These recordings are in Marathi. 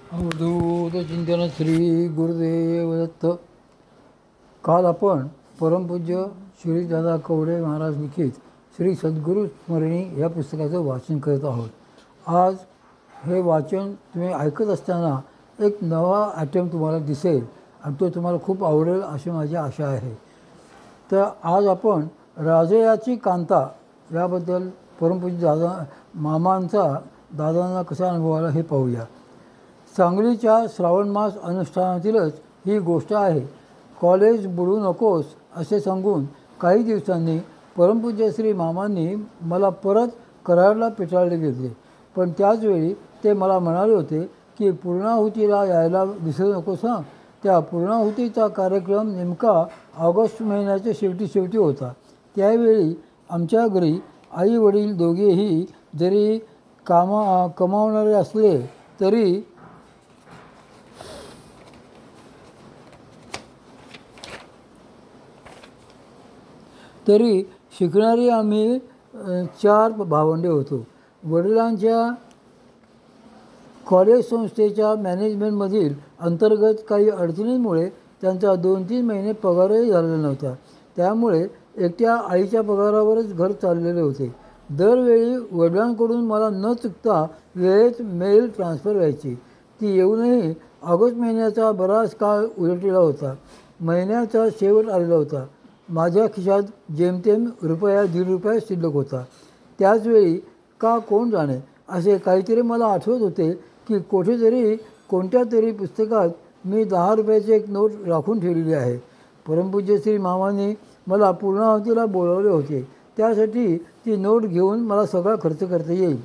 अवधूत चिंतन श्री गुरुदेव दत्त. काल आपण परमपूज्य श्री दादा कवडे महाराज लिखित श्री सद्गुरू स्मरणी या पुस्तकाचं वाचन करत आहोत. आज हे वाचन तुम्ही ऐकत असताना एक नवा ॲटम तुम्हाला दिसेल आणि तो तुम्हाला खूप आवडेल अशी माझी आशा आहे. तर आज आपण राजयाची कांता याबद्दल परमपूज्य मामांचा दादांना कसा अनुभव आला हे पाहूया. सांगलीच्या श्रावण मास अनुष्ठानातीलच ही गोष्ट आहे. कॉलेज बुडू नकोस असे सांगून काही दिवसांनी परमपूज्य श्री मामांनी मला परत कराडला पिटाळले गेले. पण त्याचवेळी ते मला म्हणाले होते की पूर्णाहुतीला यायला विसरू नकोस हां. त्या पूर्णाहुतीचा कार्यक्रम नेमका ऑगस्ट महिन्याच्या शेवटी होता. त्यावेळी आमच्या घरी आई वडील दोघेही जरी कमावणारे असले तरी शिकणारी आम्ही 4 भावंडे होतो. वडिलांच्या कॉलेज संस्थेच्या मॅनेजमेंटमधील अंतर्गत काही अडचणींमुळे त्यांचा 2-3 महिने पगारही झालेला नव्हता. त्यामुळे एकट्या आईच्या पगारावरच घर चाललेले होते. दरवेळी वडिलांकडून मला न चुकता वेळेत मेल ट्रान्सफर व्हायची. ती येऊनही ऑगस्ट महिन्याचा बराच काळ उलटलेला होता. महिन्याचा शेवट आलेला होता. माझ्या खिशात जेमतेम ₹1-1.5 शिल्लक होता. त्याचवेळी का कोण जाणे असे काहीतरी मला आठवत होते की कोणत्या तरी पुस्तकात मी ₹10ची एक नोट राखून ठेवलेली आहे. परमपूज्य श्री मामांनी मला पूर्णाहुतीला बोलावले होते. त्यासाठी ती नोट घेऊन मला सगळा खर्च करता येईल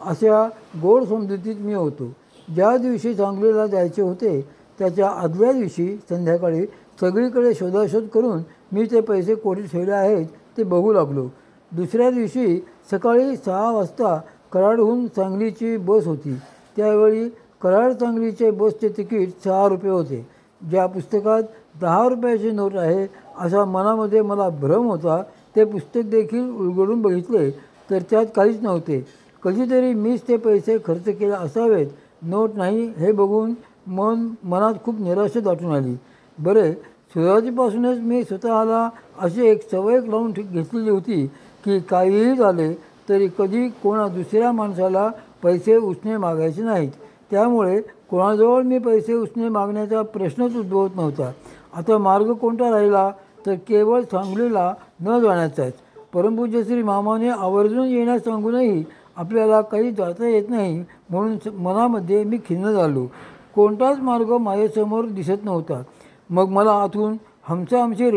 अशा गोड समजुतीत मी होतो. ज्या दिवशी सांगलीला जायचे होते त्याच्या आदल्या दिवशी संध्याकाळी सगळीकडे शोधाशोध करून मी ते पैसे कोठे ठेवले आहेत ते बघू लागलो. दुसऱ्या दिवशी सकाळी 6 वाजता कराडहून सांगलीची बस होती. त्यावेळी कराड सांगलीचे बसचे तिकीट ₹6 होते. ज्या पुस्तकात ₹10ची नोट आहे असा मनामध्ये मला भ्रम होता ते पुस्तक देखील उलगडून बघितले तर त्यात काहीच नव्हते. कधीतरी मीच ते पैसे खर्च केले असावेत. नोट नाही हे बघून मनात खूप निराशा दाटून आली. बरे, सुरुवातीपासूनच मी स्वतःला अशी एक सवय लावून घेतलेली होती की काहीही झाले तरी कधी कोणा दुसऱ्या माणसाला पैसे उसने मागायचे नाहीत. त्यामुळे कोणाजवळ मी पैसे उसने मागण्याचा प्रश्नच उद्भवत नव्हता. आता मार्ग कोणता राहिला तर केवळ सांगलीला न जाण्याचाच. परमपूज्य श्री मामाने आवर्जून येण्यास सांगूनही आपल्याला काही जाता येत नाही म्हणून मनामध्ये मी खिन्न झालो. कोणताच मार्ग माझ्यासमोर दिसत नव्हता. मग मला आतून आमची